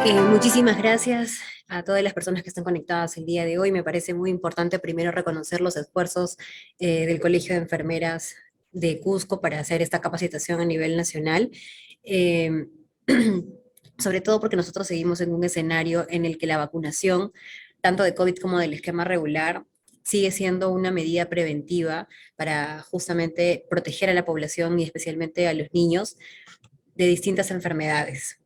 Muchísimas gracias a todas las personas que están conectadas el día de hoy. Me parece muy importante primero reconocer los esfuerzos del Colegio de Enfermeras de Cusco para hacer esta capacitación a nivel nacional. Eh, Sobre todo porque nosotros seguimos en un escenario en el que la vacunación, tanto de COVID como del esquema regular, sigue siendo una medida preventiva para justamente proteger a la población y especialmente a los niños de distintas enfermedades.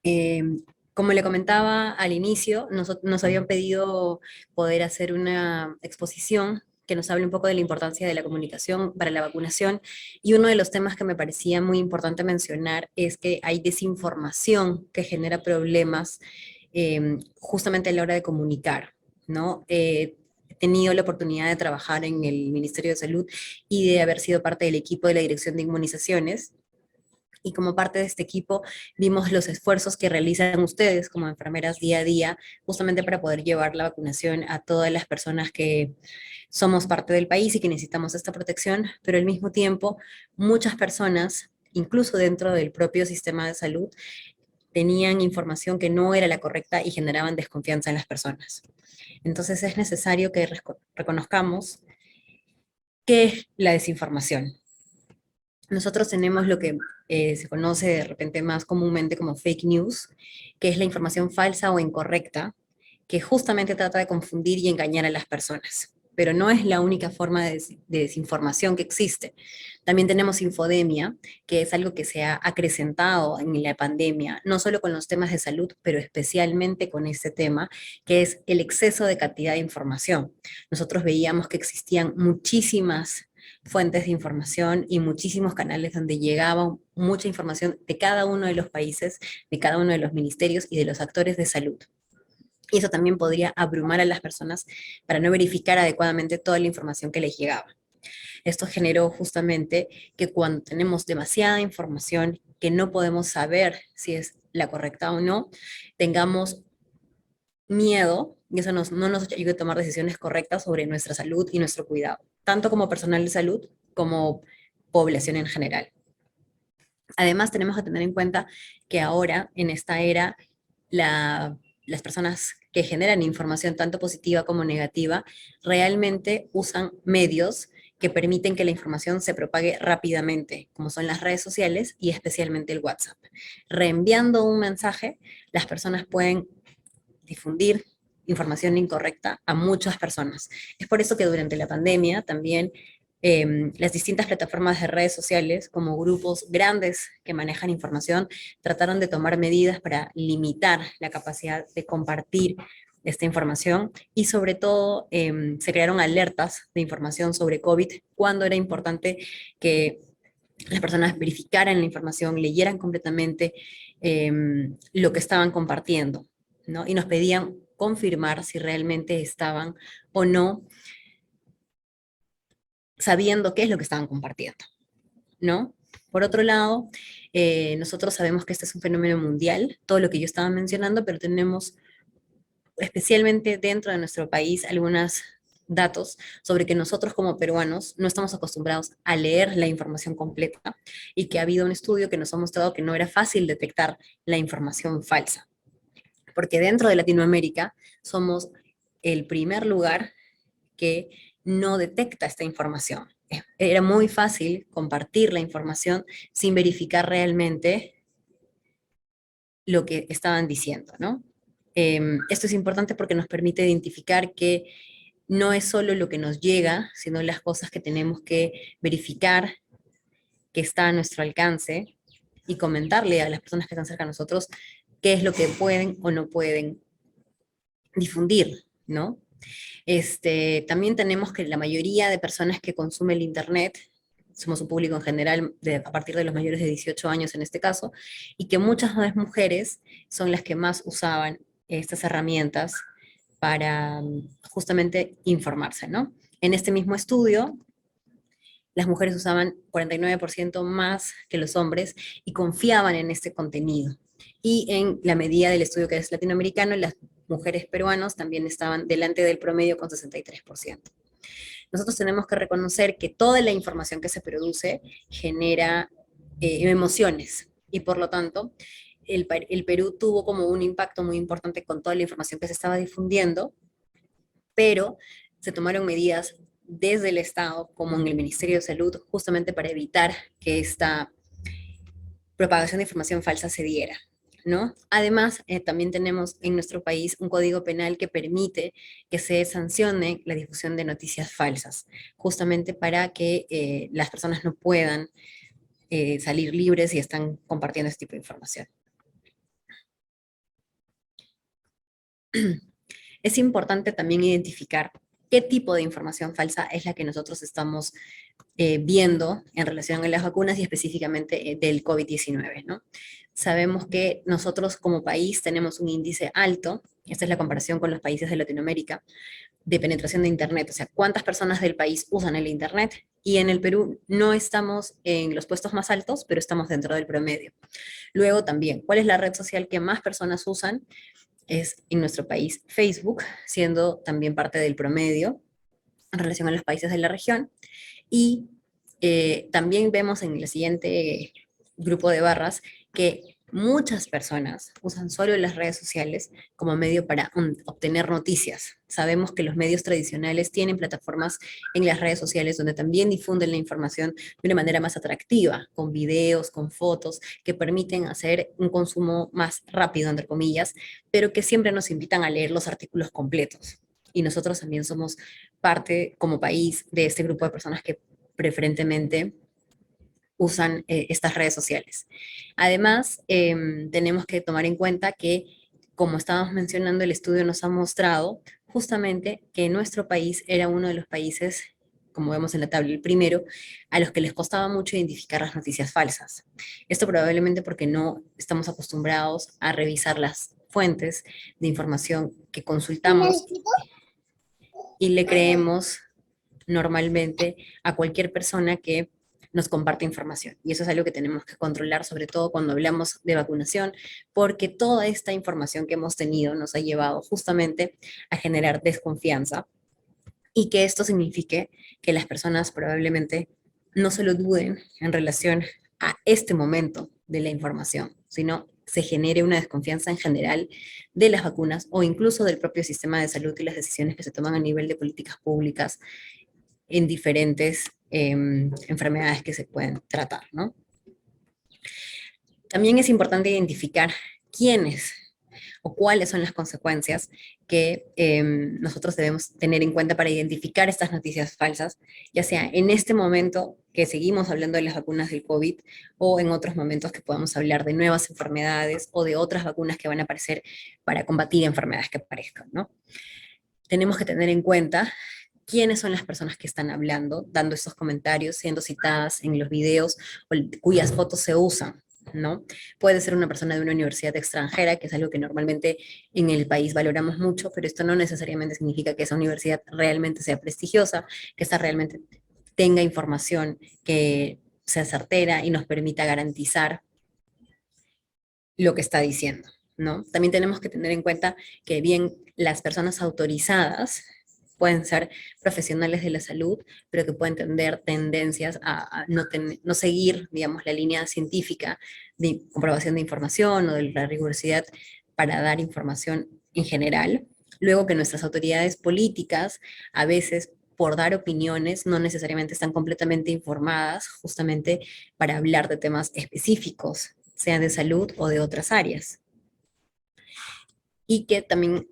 Eh, Como le comentaba al inicio, nos habían pedido poder hacer una exposición que nos hable un poco de la importancia de la comunicación para la vacunación. Y uno de los temas que me parecía muy importante mencionar es que hay desinformación que genera problemas justamente a la hora de comunicar, ¿no? He tenido la oportunidad de trabajar en el Ministerio de Salud y de haber sido parte del equipo de la Dirección de Inmunizaciones, y como parte de este equipo vimos los esfuerzos que realizan ustedes como enfermeras día a día, justamente para poder llevar la vacunación a todas las personas que somos parte del país y que necesitamos esta protección, pero al mismo tiempo muchas personas, incluso dentro del propio sistema de salud, tenían información que no era la correcta y generaban desconfianza en las personas. Entonces es necesario que reconozcamos qué es la desinformación. Nosotros tenemos lo que se conoce de repente más comúnmente como fake news, que es la información falsa o incorrecta, que justamente trata de confundir y engañar a las personas. Pero no es la única forma de desinformación que existe. También tenemos infodemia, que es algo que se ha acrecentado en la pandemia, no solo con los temas de salud, pero especialmente con este tema, que es el exceso de cantidad de información. Nosotros veíamos que existían muchísimas fuentes de información y muchísimos canales donde llegaba mucha información de cada uno de los países, de cada uno de los ministerios y de los actores de salud. Y eso también podría abrumar a las personas para no verificar adecuadamente toda la información que les llegaba. Esto generó justamente que cuando tenemos demasiada información que no podemos saber si es la correcta o no, tengamos miedo y eso no nos ayuda a tomar decisiones correctas sobre nuestra salud y nuestro cuidado, tanto como personal de salud como población en general. Además, tenemos que tener en cuenta que ahora, en esta era, las personas que generan información tanto positiva como negativa realmente usan medios que permiten que la información se propague rápidamente, como son las redes sociales y especialmente el WhatsApp. Reenviando un mensaje, las personas pueden difundir información incorrecta a muchas personas. Es por eso que durante la pandemia también las distintas plataformas de redes sociales, como grupos grandes que manejan información, trataron de tomar medidas para limitar la capacidad de compartir esta información y sobre todo se crearon alertas de información sobre COVID cuando era importante que las personas verificaran la información, leyeran completamente eh, lo que estaban compartiendo, ¿no? Y nos pedían confirmar si realmente estaban o no sabiendo qué es lo que estaban compartiendo, ¿no? Por otro lado, nosotros sabemos que este es un fenómeno mundial, todo lo que yo estaba mencionando, pero tenemos especialmente dentro de nuestro país algunos datos sobre que nosotros como peruanos no estamos acostumbrados a leer la información completa y que ha habido un estudio que nos ha mostrado que no era fácil detectar la información falsa, porque dentro de Latinoamérica somos el primer lugar que no detecta esta información. Era muy fácil compartir la información sin verificar realmente lo que estaban diciendo, ¿no? Esto es importante porque nos permite identificar que no es solo lo que nos llega, sino las cosas que tenemos que verificar que está a nuestro alcance y comentarle a las personas que están cerca de nosotros qué es lo que pueden o no pueden difundir, ¿no? También tenemos que la mayoría de personas que consumen el Internet, somos un público en general a partir de los mayores de 18 años en este caso, y que muchas de las mujeres son las que más usaban estas herramientas para justamente informarse, ¿no? En este mismo estudio, las mujeres usaban 49% más que los hombres y confiaban en este contenido. Y en la medida del estudio que es latinoamericano, las mujeres peruanas también estaban delante del promedio con 63%. Nosotros tenemos que reconocer que toda la información que se produce genera emociones y por lo tanto el Perú tuvo como un impacto muy importante con toda la información que se estaba difundiendo, pero se tomaron medidas desde el Estado, como en el Ministerio de Salud, justamente para evitar que esta propagación de información falsa se diera, ¿no? Además, también tenemos en nuestro país un código penal que permite que se sancione la difusión de noticias falsas, justamente para que las personas no puedan salir libres y están compartiendo este tipo de información. Es importante también identificar qué tipo de información falsa es la que nosotros estamos viendo en relación a las vacunas y específicamente del COVID-19, ¿no? Sabemos que nosotros como país tenemos un índice alto, esta es la comparación con los países de Latinoamérica, de penetración de Internet, o sea, cuántas personas del país usan el Internet. Y en el Perú no estamos en los puestos más altos, pero estamos dentro del promedio. Luego también, ¿cuál es la red social que más personas usan? Es en nuestro país Facebook, siendo también parte del promedio en relación a los países de la región. Y también vemos en el siguiente grupo de barras que muchas personas usan solo las redes sociales como medio para obtener noticias. Sabemos que los medios tradicionales tienen plataformas en las redes sociales donde también difunden la información de una manera más atractiva, con videos, con fotos, que permiten hacer un consumo más rápido, entre comillas, pero que siempre nos invitan a leer los artículos completos. Y nosotros también somos parte como país de este grupo de personas que preferentemente usan estas redes sociales. Además, tenemos que tomar en cuenta que, como estábamos mencionando, el estudio nos ha mostrado justamente que nuestro país era uno de los países, como vemos en la tabla, el primero, a los que les costaba mucho identificar las noticias falsas. Esto probablemente porque no estamos acostumbrados a revisar las fuentes de información que consultamos y le creemos normalmente a cualquier persona que nos comparte información. Y eso es algo que tenemos que controlar, sobre todo cuando hablamos de vacunación, porque toda esta información que hemos tenido nos ha llevado justamente a generar desconfianza y que esto signifique que las personas probablemente no solo duden en relación a este momento de la información, sino se genere una desconfianza en general de las vacunas o incluso del propio sistema de salud y las decisiones que se toman a nivel de políticas públicas en diferentes enfermedades que se pueden tratar, ¿no? También es importante identificar quiénes o cuáles son las consecuencias que nosotros debemos tener en cuenta para identificar estas noticias falsas, ya sea en este momento que seguimos hablando de las vacunas del COVID o en otros momentos que podamos hablar de nuevas enfermedades o de otras vacunas que van a aparecer para combatir enfermedades que aparezcan, ¿no? Tenemos que tener en cuenta quiénes son las personas que están hablando, dando estos comentarios, siendo citadas en los videos o cuyas fotos se usan, ¿no? Puede ser una persona de una universidad extranjera, que es algo que normalmente en el país valoramos mucho, pero esto no necesariamente significa que esa universidad realmente sea prestigiosa, que esta realmente tenga información que sea certera y nos permita garantizar lo que está diciendo, ¿no? También tenemos que tener en cuenta que bien las personas autorizadas pueden ser profesionales de la salud, pero que pueden tener tendencias a no seguir, digamos, la línea científica de comprobación de información o de la rigurosidad para dar información en general. Luego que nuestras autoridades políticas a veces por dar opiniones no necesariamente están completamente informadas justamente para hablar de temas específicos, sea de salud o de otras áreas. Y que también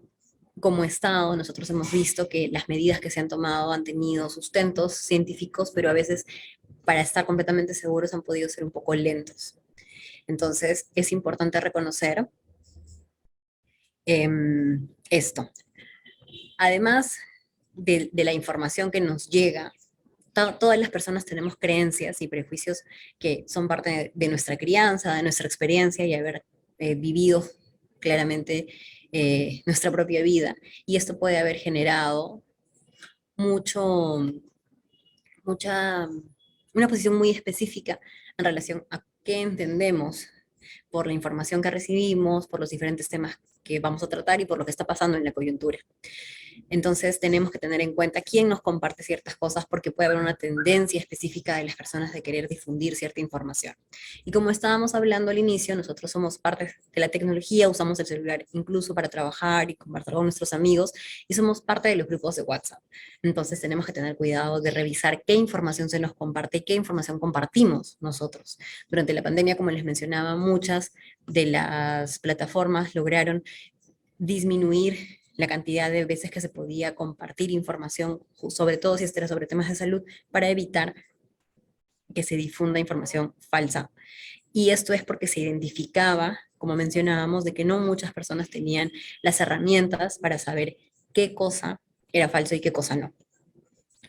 como Estado nosotros hemos visto que las medidas que se han tomado han tenido sustentos científicos, pero a veces para estar completamente seguros han podido ser un poco lentos. Entonces es importante reconocer esto. Además de la información que nos llega, todas las personas tenemos creencias y prejuicios que son parte de nuestra crianza, de nuestra experiencia y haber vivido claramente nuestra propia vida. Y esto puede haber generado mucho, mucha, una posición muy específica en relación a qué entendemos por la información que recibimos, por los diferentes temas que vamos a tratar y por lo que está pasando en la coyuntura. Entonces tenemos que tener en cuenta quién nos comparte ciertas cosas porque puede haber una tendencia específica de las personas de querer difundir cierta información. Y como estábamos hablando al inicio, nosotros somos parte de la tecnología, usamos el celular incluso para trabajar y compartir con nuestros amigos y somos parte de los grupos de WhatsApp. Entonces tenemos que tener cuidado de revisar qué información se nos comparte y qué información compartimos nosotros. Durante la pandemia, como les mencionaba, muchas de las plataformas lograron disminuir la cantidad de veces que se podía compartir información, sobre todo si era sobre temas de salud, para evitar que se difunda información falsa. Y esto es porque se identificaba, como mencionábamos, de que no muchas personas tenían las herramientas para saber qué cosa era falso y qué cosa no.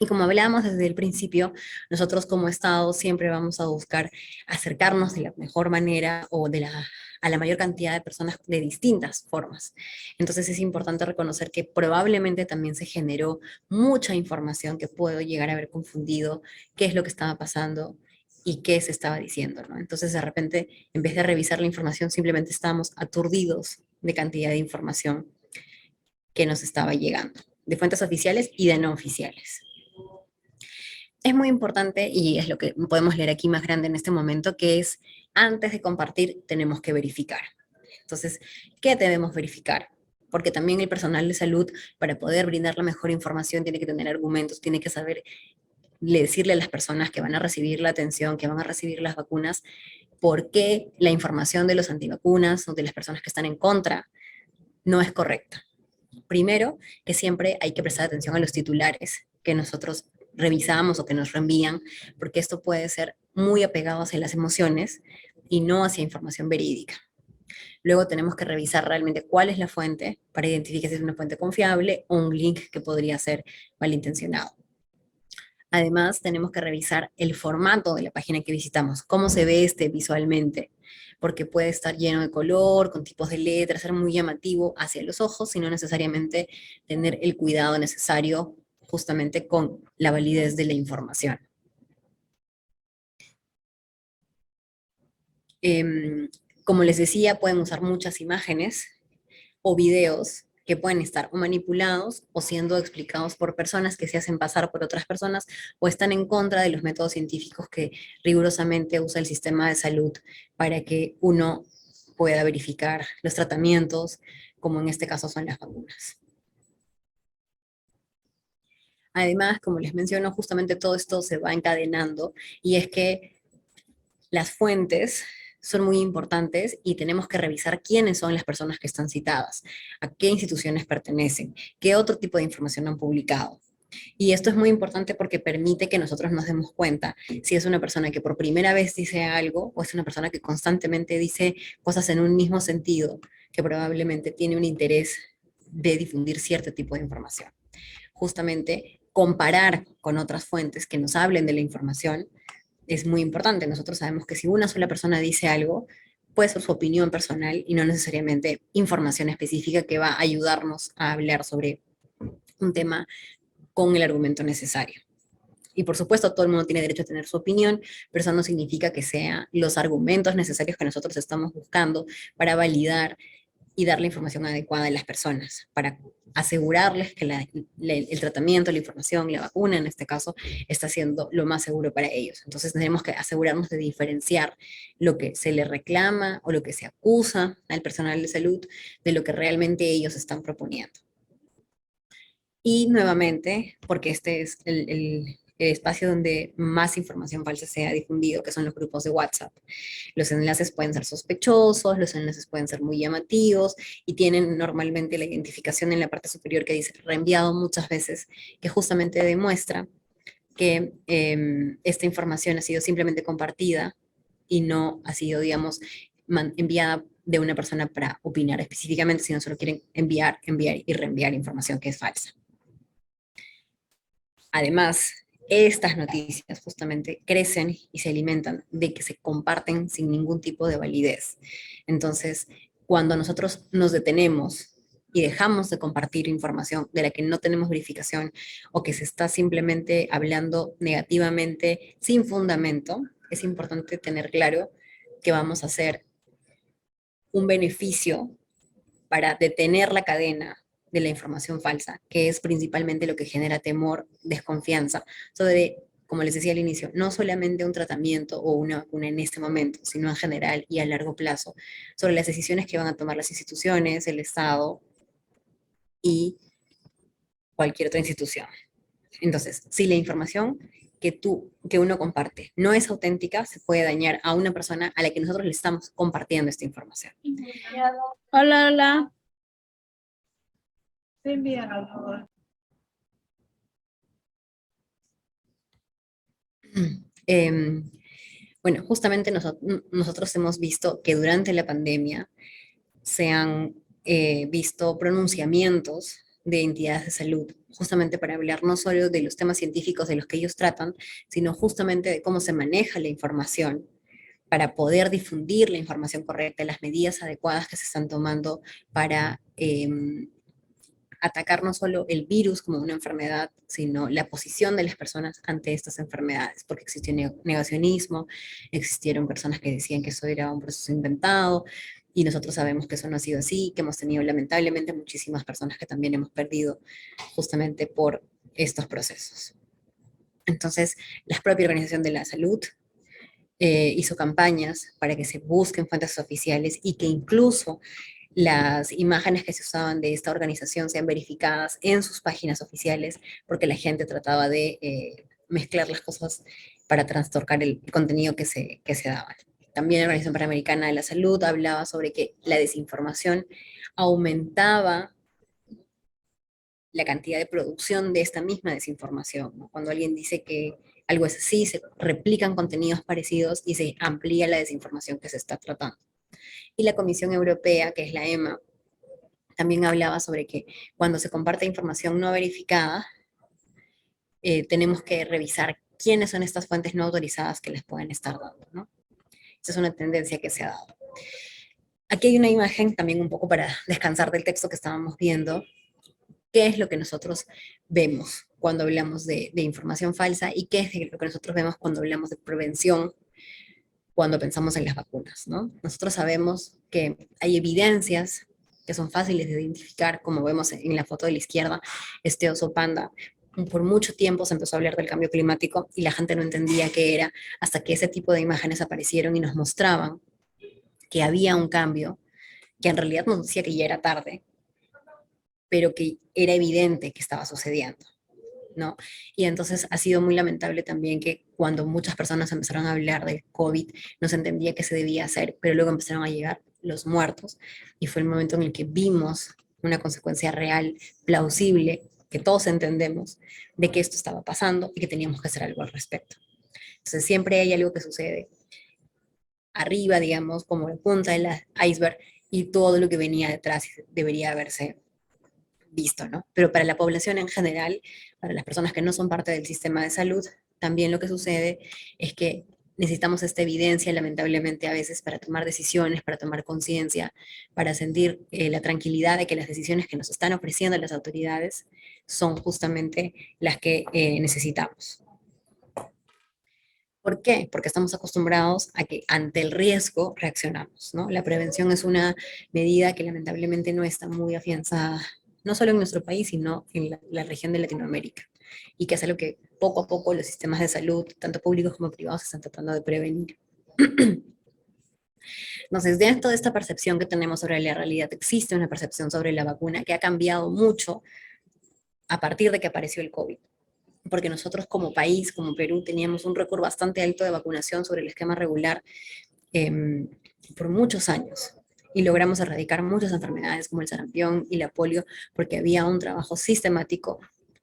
Y como hablábamos desde el principio, nosotros como Estado siempre vamos a buscar acercarnos de la mejor manera o a la mayor cantidad de personas de distintas formas. Entonces es importante reconocer que probablemente también se generó mucha información que puedo llegar a haber confundido qué es lo que estaba pasando y qué se estaba diciendo, ¿no? Entonces de repente, en vez de revisar la información, simplemente estábamos aturdidos de cantidad de información que nos estaba llegando, de fuentes oficiales y de no oficiales. Es muy importante y es lo que podemos leer aquí más grande en este momento, que es antes de compartir tenemos que verificar. Entonces, ¿qué debemos verificar? Porque también el personal de salud, para poder brindar la mejor información, tiene que tener argumentos, tiene que saber decirle a las personas que van a recibir la atención, que van a recibir las vacunas, por qué la información de los antivacunas o de las personas que están en contra no es correcta. Primero, que siempre hay que prestar atención a los titulares que nosotros revisamos o que nos reenvían, porque esto puede ser muy apegado hacia las emociones y no hacia información verídica. Luego tenemos que revisar realmente cuál es la fuente para identificar si es una fuente confiable o un link que podría ser malintencionado. Además, tenemos que revisar el formato de la página que visitamos, cómo se ve este visualmente, porque puede estar lleno de color, con tipos de letras, ser muy llamativo hacia los ojos, y no necesariamente tener el cuidado necesario justamente con la validez de la información. Como les decía, pueden usar muchas imágenes o videos que pueden estar o manipulados o siendo explicados por personas que se hacen pasar por otras personas o están en contra de los métodos científicos que rigurosamente usa el sistema de salud para que uno pueda verificar los tratamientos, como en este caso son las vacunas. Además, como les menciono, justamente todo esto se va encadenando y es que las fuentes son muy importantes y tenemos que revisar quiénes son las personas que están citadas, a qué instituciones pertenecen, qué otro tipo de información han publicado. Y esto es muy importante porque permite que nosotros nos demos cuenta si es una persona que por primera vez dice algo o es una persona que constantemente dice cosas en un mismo sentido, que probablemente tiene un interés de difundir cierto tipo de información. Justamente comparar con otras fuentes que nos hablen de la información es muy importante. Nosotros sabemos que si una sola persona dice algo, puede ser su opinión personal y no necesariamente información específica que va a ayudarnos a hablar sobre un tema con el argumento necesario. Y por supuesto, todo el mundo tiene derecho a tener su opinión, pero eso no significa que sean los argumentos necesarios que nosotros estamos buscando para validar y dar la información adecuada a las personas, para asegurarles que el tratamiento, la información, la vacuna en este caso, está siendo lo más seguro para ellos. Entonces tenemos que asegurarnos de diferenciar lo que se le reclama o lo que se acusa al personal de salud de lo que realmente ellos están proponiendo. Y nuevamente, porque este es el espacio donde más información falsa se ha difundido, que son los grupos de WhatsApp. Los enlaces pueden ser sospechosos, los enlaces pueden ser muy llamativos y tienen normalmente la identificación en la parte superior que dice reenviado muchas veces, que justamente demuestra que esta información ha sido simplemente compartida y no ha sido, digamos, enviada de una persona para opinar específicamente, sino solo quieren enviar, enviar y reenviar información que es falsa. Además, estas noticias justamente crecen y se alimentan de que se comparten sin ningún tipo de validez. Entonces, cuando nosotros nos detenemos y dejamos de compartir información de la que no tenemos verificación o que se está simplemente hablando negativamente sin fundamento, es importante tener claro que vamos a hacer un beneficio para detener la cadena de la información falsa, que es principalmente lo que genera temor, desconfianza sobre, como les decía al inicio, no solamente un tratamiento o una vacuna en este momento, sino en general y a largo plazo, sobre las decisiones que van a tomar las instituciones, el Estado y cualquier otra institución. Entonces, si la información que uno comparte no es auténtica, se puede dañar a una persona a la que nosotros le estamos compartiendo esta información. Hola, hola. Te envían al favor. Bueno, justamente nosotros hemos visto que durante la pandemia se han visto pronunciamientos de entidades de salud, justamente para hablar no solo de los temas científicos de los que ellos tratan, sino justamente de cómo se maneja la información para poder difundir la información correcta, las medidas adecuadas que se están tomando para atacar no solo el virus como una enfermedad, sino la posición de las personas ante estas enfermedades, porque existió negacionismo, existieron personas que decían que eso era un proceso inventado, y nosotros sabemos que eso no ha sido así, que hemos tenido lamentablemente muchísimas personas que también hemos perdido justamente por estos procesos. Entonces, la propia Organización de la Salud hizo campañas para que se busquen fuentes oficiales y que incluso las imágenes que se usaban de esta organización sean verificadas en sus páginas oficiales, porque la gente trataba de mezclar las cosas para trastorcar el contenido que se daba. También la Organización Panamericana de la Salud hablaba sobre que la desinformación aumentaba la cantidad de producción de esta misma desinformación, ¿no? Cuando alguien dice que algo es así, se replican contenidos parecidos y se amplía la desinformación que se está tratando. Y la Comisión Europea, que es la EMA, también hablaba sobre que cuando se comparte información no verificada, tenemos que revisar quiénes son estas fuentes no autorizadas que les pueden estar dando, ¿no? Esa es una tendencia que se ha dado. Aquí hay una imagen también un poco para descansar del texto que estábamos viendo. ¿Qué es lo que nosotros vemos cuando hablamos de información falsa y qué es lo que nosotros vemos cuando hablamos de prevención, cuando pensamos en las vacunas, ¿no? Nosotros sabemos que hay evidencias que son fáciles de identificar, como vemos en la foto de la izquierda, este oso panda. Por mucho tiempo se empezó a hablar del cambio climático y la gente no entendía qué era hasta que ese tipo de imágenes aparecieron y nos mostraban que había un cambio, que en realidad nos decía que ya era tarde, pero que era evidente que estaba sucediendo, ¿no? Y entonces ha sido muy lamentable también que cuando muchas personas empezaron a hablar del COVID, no se entendía qué se debía hacer, pero luego empezaron a llegar los muertos y fue el momento en el que vimos una consecuencia real, plausible, que todos entendemos de que esto estaba pasando y que teníamos que hacer algo al respecto. Entonces siempre hay algo que sucede arriba, digamos, como la punta del iceberg y todo lo que venía detrás debería haberse visto, ¿no? Pero para la población en general, para las personas que no son parte del sistema de salud, también lo que sucede es que necesitamos esta evidencia, lamentablemente, a veces para tomar decisiones, para tomar conciencia, para sentir la tranquilidad de que las decisiones que nos están ofreciendo las autoridades son justamente las que necesitamos. ¿Por qué? Porque estamos acostumbrados a que ante el riesgo reaccionamos, ¿no? La prevención es una medida que lamentablemente no está muy afianzada, no solo en nuestro país, sino en la región de Latinoamérica, y que es algo que poco a poco los sistemas de salud, tanto públicos como privados, están tratando de prevenir. Entonces, dentro de esta percepción que tenemos sobre la realidad, existe una percepción sobre la vacuna que ha cambiado mucho a partir de que apareció el COVID, porque nosotros como país, como Perú, teníamos un récord bastante alto de vacunación sobre el esquema regular eh, por muchos años y logramos erradicar muchas enfermedades como el sarampión y la polio porque había un trabajo sistemático,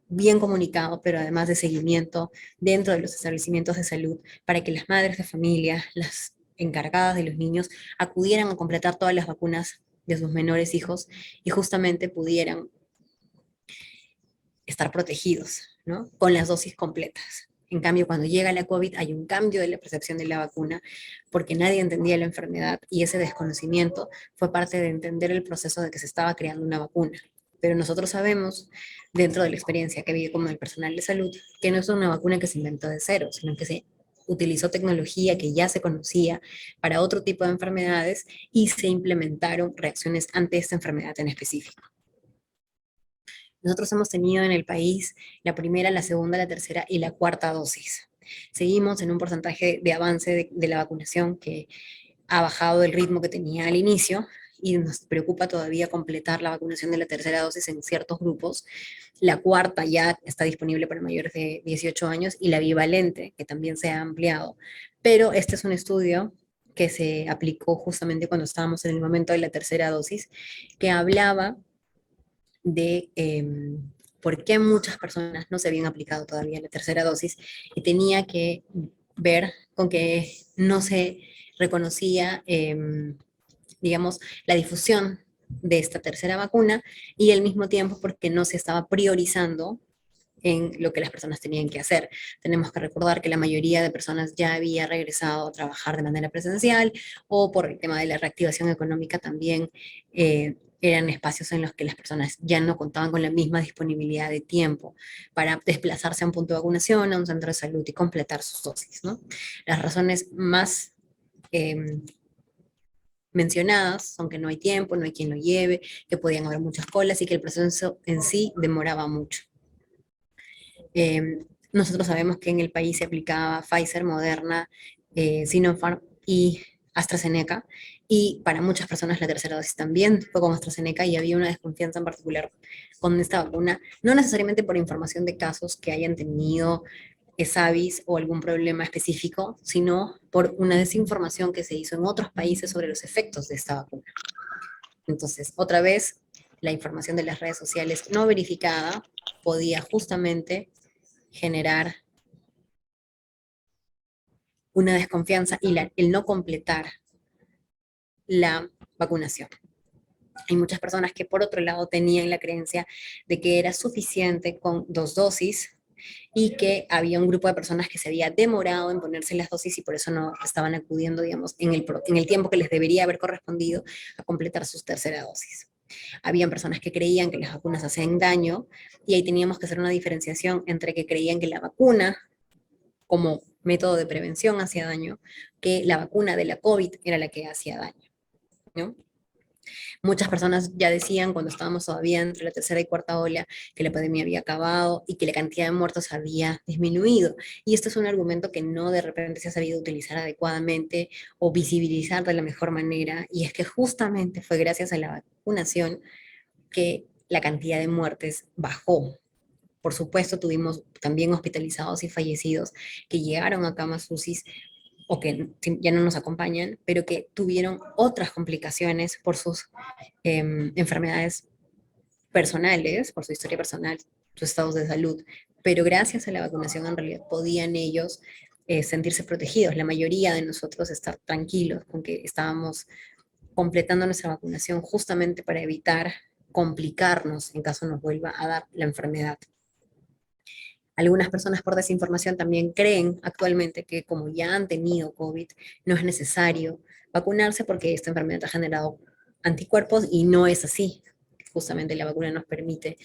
bien comunicado, pero además de seguimiento dentro de los establecimientos de salud para que las madres de familia, las encargadas de los niños, acudieran a completar todas las vacunas de sus menores hijos y justamente pudieran estar protegidos, ¿no? Con las dosis completas. En cambio, cuando llega la COVID hay un cambio de la percepción de la vacuna porque nadie entendía la enfermedad y ese desconocimiento fue parte de entender el proceso de que se estaba creando una vacuna. Pero nosotros sabemos, dentro de la experiencia que vive como el personal de salud, que no es una vacuna que se inventó de cero, sino que se utilizó tecnología que ya se conocía para otro tipo de enfermedades y se implementaron reacciones ante esta enfermedad en específico. Nosotros hemos tenido en el país la primera, la segunda, la tercera y la cuarta dosis. Seguimos en un porcentaje de avance de la vacunación que ha bajado el ritmo que tenía al inicio y nos preocupa todavía completar la vacunación de la tercera dosis en ciertos grupos. La cuarta ya está disponible para mayores de 18 años y la bivalente, que también se ha ampliado. Pero este es un estudio que se aplicó justamente cuando estábamos en el momento de la tercera dosis, que hablaba de por qué muchas personas no se habían aplicado todavía la tercera dosis y tenía que ver con que no se reconocía, digamos, la difusión de esta tercera vacuna y al mismo tiempo porque no se estaba priorizando en lo que las personas tenían que hacer. Tenemos que recordar que la mayoría de personas ya había regresado a trabajar de manera presencial o por el tema de la reactivación económica también eran espacios en los que las personas ya no contaban con la misma disponibilidad de tiempo para desplazarse a un punto de vacunación, a un centro de salud y completar sus dosis, ¿no? Las razones más mencionadas son que no hay tiempo, no hay quien lo lleve, que podían haber muchas colas y que el proceso en sí demoraba mucho. Nosotros sabemos que en el país se aplicaba Pfizer, Moderna, Sinopharm y AstraZeneca, y para muchas personas la tercera dosis también fue con AstraZeneca y había una desconfianza en particular con esta vacuna, no necesariamente por información de casos que hayan tenido SAVIs o algún problema específico, sino por una desinformación que se hizo en otros países sobre los efectos de esta vacuna. Entonces, otra vez, la información de las redes sociales no verificada podía justamente generar una desconfianza y el no completar la vacunación. Hay muchas personas que por otro lado tenían la creencia de que era suficiente con 2 dosis y que había un grupo de personas que se había demorado en ponerse las dosis y por eso no estaban acudiendo, digamos, en el tiempo que les debería haber correspondido a completar sus tercera dosis. Habían personas que creían que las vacunas hacían daño y ahí teníamos que hacer una diferenciación entre que creían que la vacuna como método de prevención hacía daño, que la vacuna de la COVID era la que hacía daño, ¿no? Muchas personas ya decían cuando estábamos todavía entre la tercera y cuarta ola que la pandemia había acabado y que la cantidad de muertos había disminuido. Y esto es un argumento que no de repente se ha sabido utilizar adecuadamente o visibilizar de la mejor manera. Y es que justamente fue gracias a la vacunación que la cantidad de muertes bajó. Por supuesto, tuvimos también hospitalizados y fallecidos que llegaron a camas UCI o que ya no nos acompañan, pero que tuvieron otras complicaciones por sus enfermedades personales, por su historia personal, sus estados de salud. Pero gracias a la vacunación en realidad podían ellos sentirse protegidos. La mayoría de nosotros estar tranquilos con que estábamos completando nuestra vacunación justamente para evitar complicarnos en caso nos vuelva a dar la enfermedad. Algunas personas por desinformación también creen actualmente que como ya han tenido COVID, no es necesario vacunarse porque esta enfermedad ha generado anticuerpos y no es así. Justamente la vacuna nos permite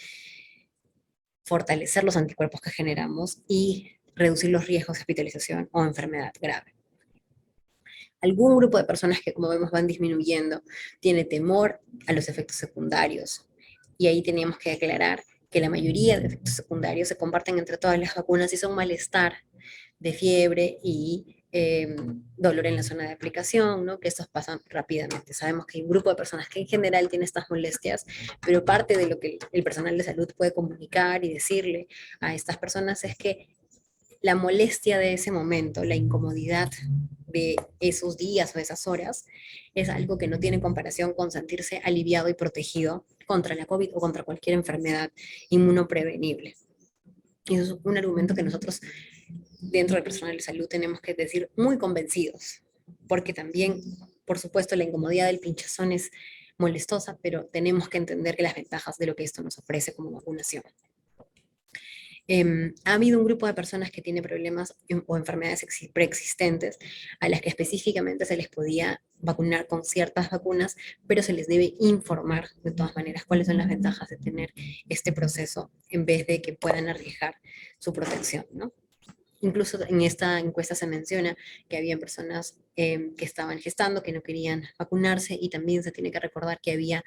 fortalecer los anticuerpos que generamos y reducir los riesgos de hospitalización o enfermedad grave. Algún grupo de personas que, como vemos, van disminuyendo, tiene temor a los efectos secundarios. Y ahí teníamos que aclarar que la mayoría de efectos secundarios se comparten entre todas las vacunas y son malestar de fiebre y dolor en la zona de aplicación, ¿no? Que estos pasan rápidamente. Sabemos que hay un grupo de personas que en general tiene estas molestias, pero parte de lo que el personal de salud puede comunicar y decirle a estas personas es que la molestia de ese momento, la incomodidad de esos días o esas horas, es algo que no tiene comparación con sentirse aliviado y protegido contra la COVID o contra cualquier enfermedad inmunoprevenible. Y eso es un argumento que nosotros, dentro del personal de salud, tenemos que decir muy convencidos, porque también, por supuesto, la incomodidad del pinchazón es molestosa, pero tenemos que entender que las ventajas de lo que esto nos ofrece como vacunación. Ha habido un grupo de personas que tiene problemas o enfermedades preexistentes a las que específicamente se les podía vacunar con ciertas vacunas, pero se les debe informar de todas maneras cuáles son las ventajas de tener este proceso en vez de que puedan arriesgar su protección, ¿no? Incluso en esta encuesta se menciona que había personas que estaban gestando, que no querían vacunarse y también se tiene que recordar que había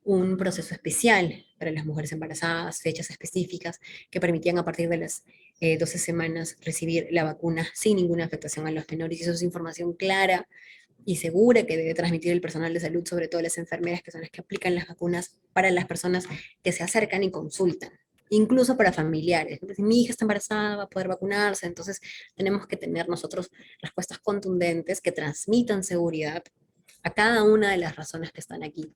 un proceso especial para las mujeres embarazadas, fechas específicas que permitían a partir de las 12 semanas recibir la vacuna sin ninguna afectación a los menores. Y eso es información clara y segura que debe transmitir el personal de salud, sobre todo las enfermeras, que son las que aplican las vacunas para las personas que se acercan y consultan, incluso para familiares. Si mi hija está embarazada, va a poder vacunarse, entonces tenemos que tener nosotros respuestas contundentes que transmitan seguridad a cada una de las razones que están aquí.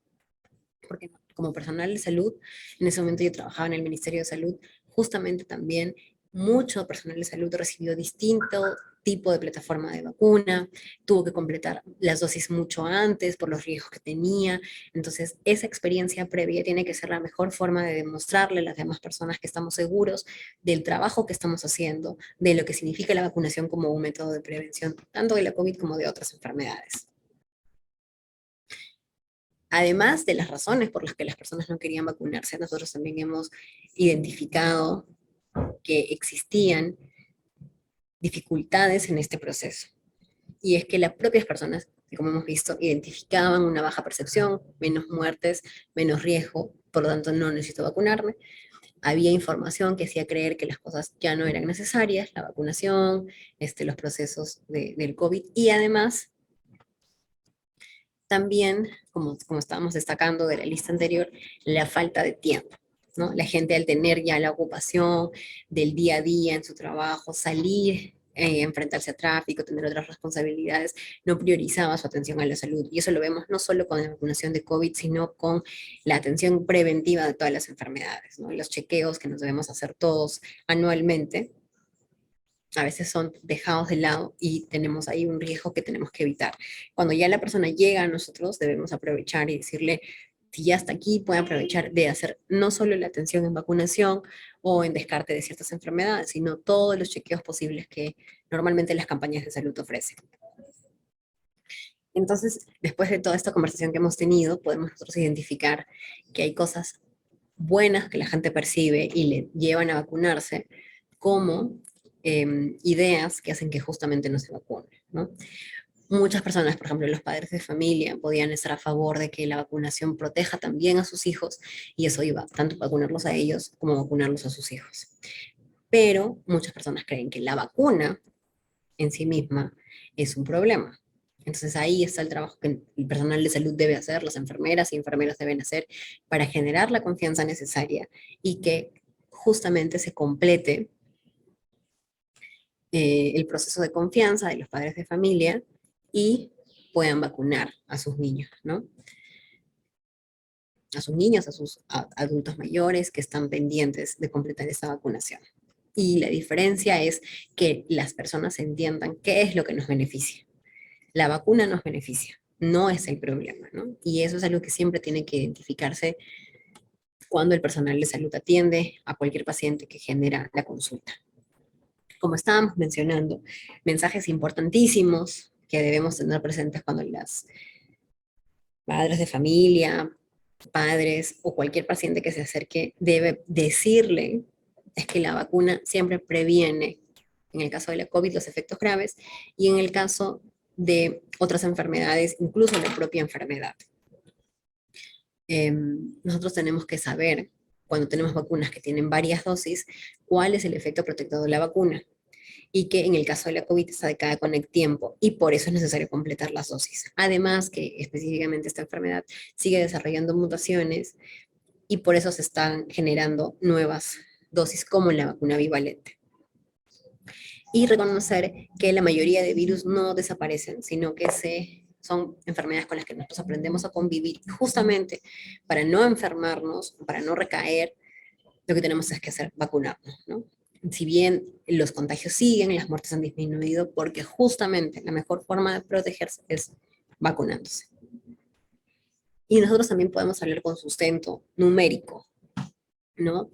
Porque como personal de salud, en ese momento yo trabajaba en el Ministerio de Salud, justamente también mucho personal de salud recibió distinto tipo de plataforma de vacuna, tuvo que completar las dosis mucho antes por los riesgos que tenía. Entonces, esa experiencia previa tiene que ser la mejor forma de demostrarle a las demás personas que estamos seguros del trabajo que estamos haciendo, de lo que significa la vacunación como un método de prevención, tanto de la COVID como de otras enfermedades. Además de las razones por las que las personas no querían vacunarse, nosotros también hemos identificado que existían dificultades en este proceso. Y es que las propias personas, como hemos visto, identificaban una baja percepción, menos muertes, menos riesgo, por lo tanto no necesito vacunarme. Había información que hacía creer que las cosas ya no eran necesarias, la vacunación, los procesos del COVID, y además también, como estábamos destacando de la lista anterior, la falta de tiempo, ¿no? La gente al tener ya la ocupación del día a día en su trabajo, salir, enfrentarse a tráfico, tener otras responsabilidades, no priorizaba su atención a la salud. Y eso lo vemos no solo con la vacunación de COVID, sino con la atención preventiva de todas las enfermedades, ¿no? Los chequeos que nos debemos hacer todos anualmente a veces son dejados de lado y tenemos ahí un riesgo que tenemos que evitar. Cuando ya la persona llega a nosotros, debemos aprovechar y decirle, si ya está aquí, puede aprovechar de hacer no solo la atención en vacunación o en descarte de ciertas enfermedades, sino todos los chequeos posibles que normalmente las campañas de salud ofrecen. Entonces, después de toda esta conversación que hemos tenido, podemos nosotros identificar que hay cosas buenas que la gente percibe y le llevan a vacunarse, como ideas que hacen que justamente no se vacunen, ¿no? Muchas personas, por ejemplo, los padres de familia, podían estar a favor de que la vacunación proteja también a sus hijos, y eso iba tanto vacunarlos a ellos como vacunarlos a sus hijos. Pero muchas personas creen que la vacuna en sí misma es un problema. Entonces ahí está el trabajo que el personal de salud debe hacer, las enfermeras y enfermeros deben hacer para generar la confianza necesaria y que justamente se complete el proceso de confianza de los padres de familia y puedan vacunar a sus niños, ¿no? A sus niños, a sus adultos mayores que están pendientes de completar esta vacunación. Y la diferencia es que las personas entiendan qué es lo que nos beneficia. La vacuna nos beneficia, no es el problema, ¿no? Y eso es algo que siempre tiene que identificarse cuando el personal de salud atiende a cualquier paciente que genera la consulta. Como estábamos mencionando, mensajes importantísimos que debemos tener presentes cuando las padres de familia, padres o cualquier paciente que se acerque debe decirle es que la vacuna siempre previene, en el caso de la COVID, los efectos graves, y en el caso de otras enfermedades, incluso la propia enfermedad. Nosotros tenemos que saber, cuando tenemos vacunas que tienen varias dosis, cuál es el efecto protector de la vacuna, y que en el caso de la COVID está decae con el tiempo, y por eso es necesario completar las dosis. Además que específicamente esta enfermedad sigue desarrollando mutaciones, y por eso se están generando nuevas dosis como en la vacuna bivalente. Y reconocer que la mayoría de virus no desaparecen, sino que son enfermedades con las que nosotros aprendemos a convivir. Justamente para no enfermarnos, para no recaer, lo que tenemos es que hacer vacunarnos, ¿no? Si bien los contagios siguen, las muertes han disminuido, porque justamente la mejor forma de protegerse es vacunándose. Y nosotros también podemos hablar con sustento numérico, ¿no?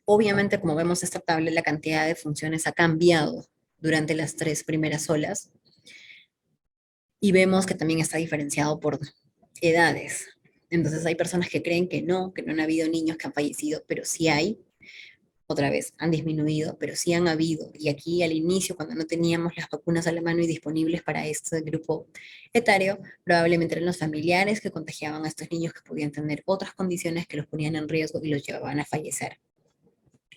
Obviamente, como vemos esta tabla, la cantidad de funciones ha cambiado durante las 3 primeras olas, y vemos que también está diferenciado por edades. Entonces hay personas que creen que no han habido niños que han fallecido, pero sí hay. otra vez, han disminuido, pero sí han habido. Y aquí al inicio, cuando no teníamos las vacunas a la mano y disponibles para este grupo etario, probablemente eran los familiares que contagiaban a estos niños que podían tener otras condiciones que los ponían en riesgo y los llevaban a fallecer.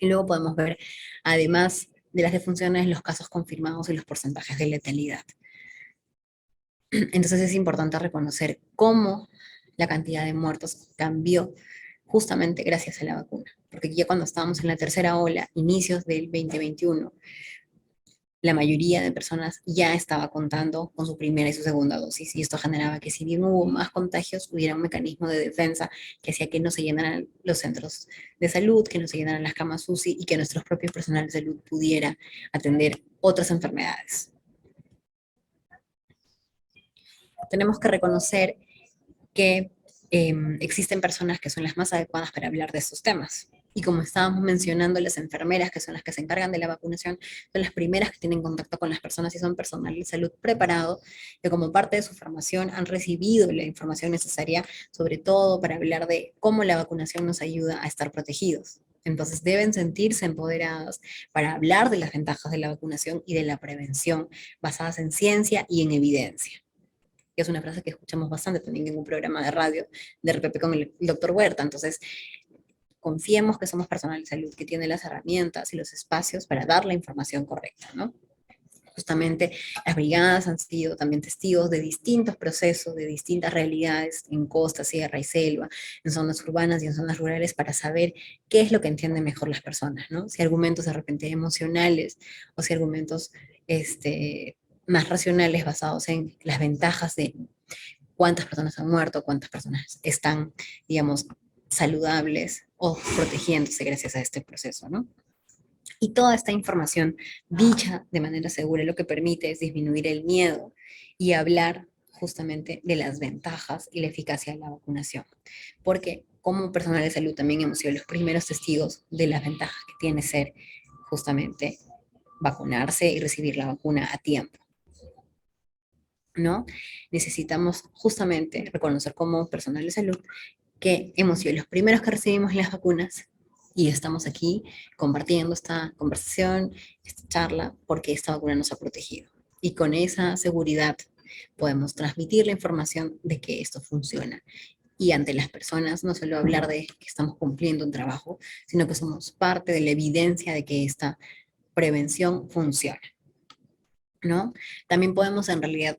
Y luego podemos ver, además de las defunciones, los casos confirmados y los porcentajes de letalidad. Entonces es importante reconocer cómo la cantidad de muertos cambió justamente gracias a la vacuna. Porque ya cuando estábamos en la tercera ola, inicios del 2021, la mayoría de personas ya estaba contando con su primera y su segunda dosis. Y esto generaba que si bien hubo más contagios, hubiera un mecanismo de defensa que hacía que no se llenaran los centros de salud, que no se llenaran las camas UCI y que nuestros propios personal de salud pudiera atender otras enfermedades. Tenemos que reconocer que existen personas que son las más adecuadas para hablar de estos temas. Y como estábamos mencionando, las enfermeras, que son las que se encargan de la vacunación, son las primeras que tienen contacto con las personas y son personal de salud preparado, que como parte de su formación han recibido la información necesaria, sobre todo para hablar de cómo la vacunación nos ayuda a estar protegidos. Entonces deben sentirse empoderados para hablar de las ventajas de la vacunación y de la prevención basadas en ciencia y en evidencia, que es una frase que escuchamos bastante también en un programa de radio de RPP con el doctor Huerta. Entonces, confiemos que somos personal de salud que tiene las herramientas y los espacios para dar la información correcta, ¿no? Justamente las brigadas han sido también testigos de distintos procesos, de distintas realidades en costa, sierra y selva, en zonas urbanas y en zonas rurales para saber qué es lo que entienden mejor las personas, ¿no? Si argumentos de repente emocionales o si argumentos más racionales basados en las ventajas de cuántas personas han muerto, cuántas personas están, digamos, saludables o protegiéndose gracias a este proceso, ¿no? Y toda esta información dicha de manera segura lo que permite es disminuir el miedo y hablar justamente de las ventajas y la eficacia de la vacunación. Porque como personal de salud también hemos sido los primeros testigos de las ventajas que tiene ser justamente vacunarse y recibir la vacuna a tiempo, ¿no? Necesitamos justamente reconocer como personal de salud que hemos sido los primeros que recibimos las vacunas y estamos aquí compartiendo esta conversación, esta charla, porque esta vacuna nos ha protegido. Y con esa seguridad podemos transmitir la información de que esto funciona. Y ante las personas, no solo hablar de que estamos cumpliendo un trabajo, sino que somos parte de la evidencia de que esta prevención funciona, ¿no? También podemos en realidad,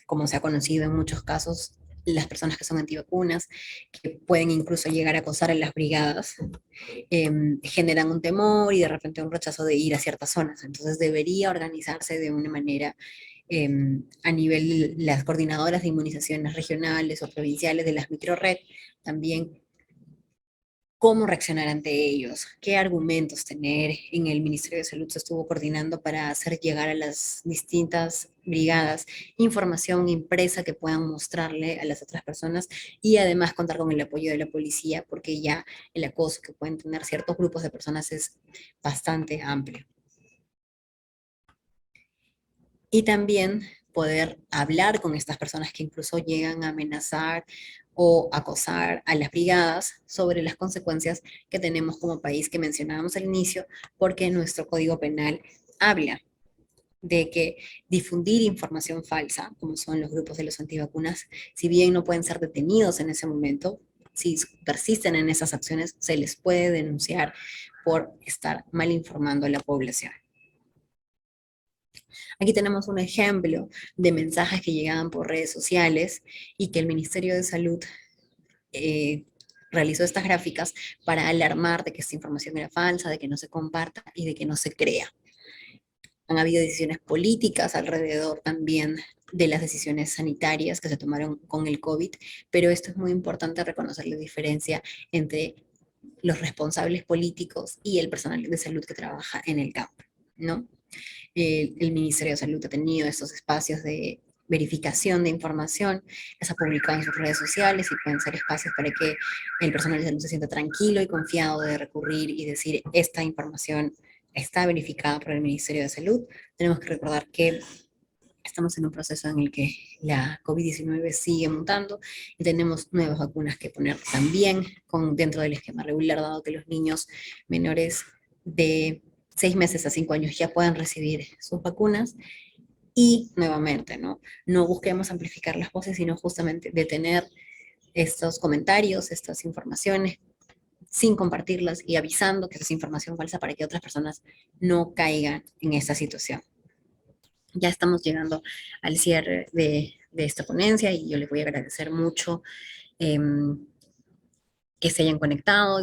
como se ha conocido en muchos casos, las personas que son antivacunas, que pueden incluso llegar a acosar en las brigadas, generan un temor y de repente un rechazo de ir a ciertas zonas. Entonces debería organizarse de una manera a nivel de las coordinadoras de inmunizaciones regionales o provinciales de las microred, también cómo reaccionar ante ellos, qué argumentos tener. En el Ministerio de Salud se estuvo coordinando para hacer llegar a las distintas brigadas información impresa que puedan mostrarle a las otras personas y además contar con el apoyo de la policía, porque ya el acoso que pueden tener ciertos grupos de personas es bastante amplio. Y también poder hablar con estas personas que incluso llegan a amenazar o acosar a las brigadas sobre las consecuencias que tenemos como país que mencionábamos al inicio, porque nuestro Código Penal habla de que difundir información falsa, como son los grupos de los antivacunas, si bien no pueden ser detenidos en ese momento, si persisten en esas acciones, se les puede denunciar por estar mal informando a la población. Aquí tenemos un ejemplo de mensajes que llegaban por redes sociales y que el Ministerio de Salud realizó estas gráficas para alarmar de que esta información era falsa, de que no se comparta y de que no se crea. Han habido decisiones políticas alrededor también de las decisiones sanitarias que se tomaron con el COVID, pero esto es muy importante reconocer la diferencia entre los responsables políticos y el personal de salud que trabaja en el campo, ¿no? El Ministerio de Salud ha tenido estos espacios de verificación de información, las ha publicado en sus redes sociales y pueden ser espacios para que el personal de salud se sienta tranquilo y confiado de recurrir y decir, esta información está verificada por el Ministerio de Salud. Tenemos que recordar que estamos en un proceso en el que la COVID-19 sigue mutando y tenemos nuevas vacunas que poner también dentro del esquema regular, dado que los niños menores de 6 meses a 5 años ya puedan recibir sus vacunas. Y nuevamente, no busquemos amplificar las voces, sino justamente detener estos comentarios, estas informaciones, sin compartirlas y avisando que es información falsa para que otras personas no caigan en esta situación. Ya estamos llegando al cierre de esta ponencia y yo les voy a agradecer mucho que se hayan conectado.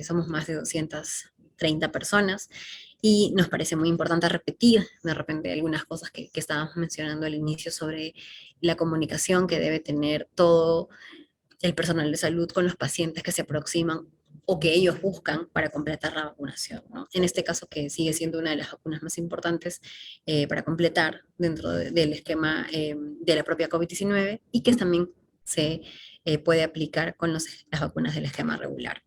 Somos más de 230 personas y nos parece muy importante repetir de repente algunas cosas que estábamos mencionando al inicio sobre la comunicación que debe tener todo el personal de salud con los pacientes que se aproximan o que ellos buscan para completar la vacunación, ¿no? En este caso, que sigue siendo una de las vacunas más importantes para completar dentro del esquema de la propia COVID-19 y que también se puede aplicar con las vacunas del esquema regular.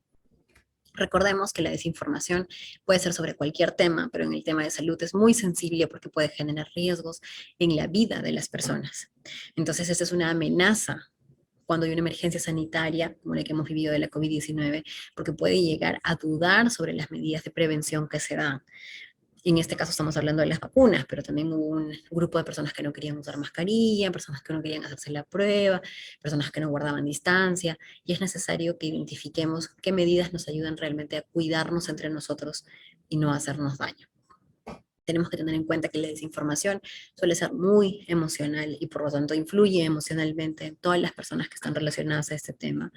Recordemos que la desinformación puede ser sobre cualquier tema, pero en el tema de salud es muy sensible porque puede generar riesgos en la vida de las personas. Entonces, esta es una amenaza cuando hay una emergencia sanitaria, como la que hemos vivido de la COVID-19, porque puede llegar a dudar sobre las medidas de prevención que se dan. En este caso estamos hablando de las vacunas, pero también hubo un grupo de personas que no querían usar mascarilla, personas que no querían hacerse la prueba, personas que no guardaban distancia, y es necesario que identifiquemos qué medidas nos ayudan realmente a cuidarnos entre nosotros y no hacernos daño. Tenemos que tener en cuenta que la desinformación suele ser muy emocional y por lo tanto influye emocionalmente en todas las personas que están relacionadas a este tema.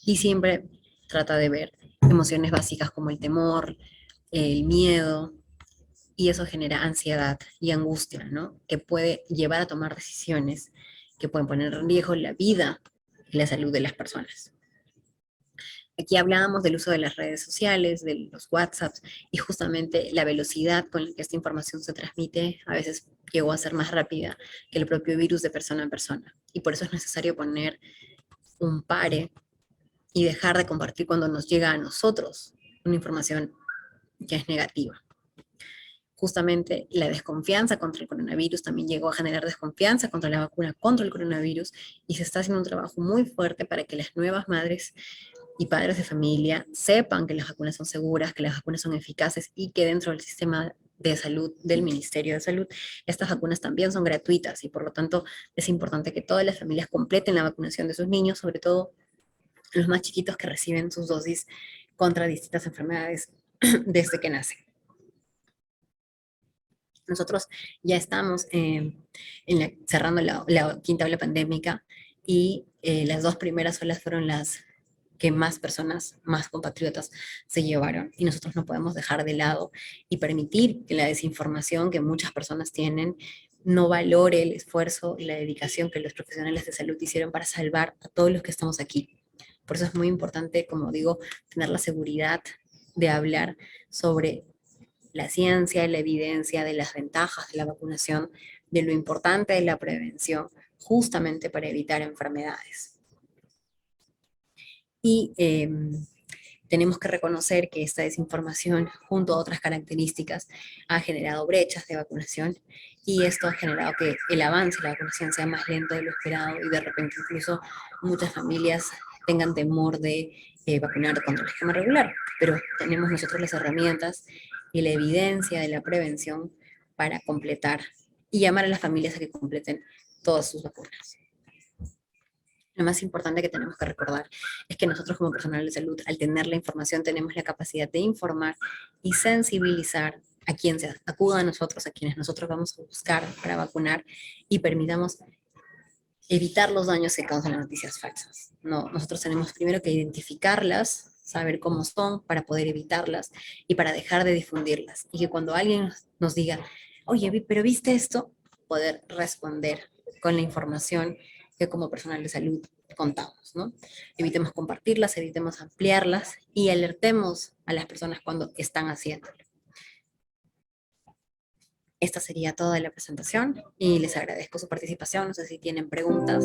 Y siempre trata de ver emociones básicas como el temor, el miedo, y eso genera ansiedad y angustia, ¿no? Que puede llevar a tomar decisiones que pueden poner en riesgo la vida y la salud de las personas. Aquí hablábamos del uso de las redes sociales, de los WhatsApps, y justamente la velocidad con la que esta información se transmite a veces llegó a ser más rápida que el propio virus de persona en persona. Y por eso es necesario poner un pare y dejar de compartir cuando nos llega a nosotros una información que es negativa. Justamente la desconfianza contra el coronavirus también llegó a generar desconfianza contra la vacuna contra el coronavirus y se está haciendo un trabajo muy fuerte para que las nuevas madres y padres de familia sepan que las vacunas son seguras, que las vacunas son eficaces y que dentro del sistema de salud del Ministerio de Salud, estas vacunas también son gratuitas y por lo tanto es importante que todas las familias completen la vacunación de sus niños, sobre todo los más chiquitos que reciben sus dosis contra distintas enfermedades desde que nacen. Nosotros ya estamos cerrando la quinta ola pandémica y las 2 primeras olas fueron las que más personas, más compatriotas se llevaron. Y nosotros no podemos dejar de lado y permitir que la desinformación que muchas personas tienen no valore el esfuerzo y la dedicación que los profesionales de salud hicieron para salvar a todos los que estamos aquí. Por eso es muy importante, como digo, tener la seguridad de hablar sobre la ciencia y la evidencia de las ventajas de la vacunación, de lo importante de la prevención, justamente para evitar enfermedades. Y tenemos que reconocer que esta desinformación, junto a otras características, ha generado brechas de vacunación y esto ha generado que el avance de la vacunación sea más lento de lo esperado y de repente incluso muchas familias tengan temor de vacunar contra el esquema regular. Pero tenemos nosotros las herramientas y la evidencia de la prevención para completar y llamar a las familias a que completen todas sus vacunas. Lo más importante que tenemos que recordar es que nosotros como personal de salud, al tener la información, tenemos la capacidad de informar y sensibilizar a quien se acuda a nosotros, a quienes nosotros vamos a buscar para vacunar y permitamos evitar los daños que causan las noticias falsas. No, nosotros tenemos primero que identificarlas, saber cómo son para poder evitarlas y para dejar de difundirlas. Y que cuando alguien nos diga, oye, pero ¿viste esto? Poder responder con la información que como personal de salud contamos, ¿no? Evitemos compartirlas, evitemos ampliarlas y alertemos a las personas cuando están haciéndolo. Esta sería toda la presentación y les agradezco su participación. No sé si tienen preguntas.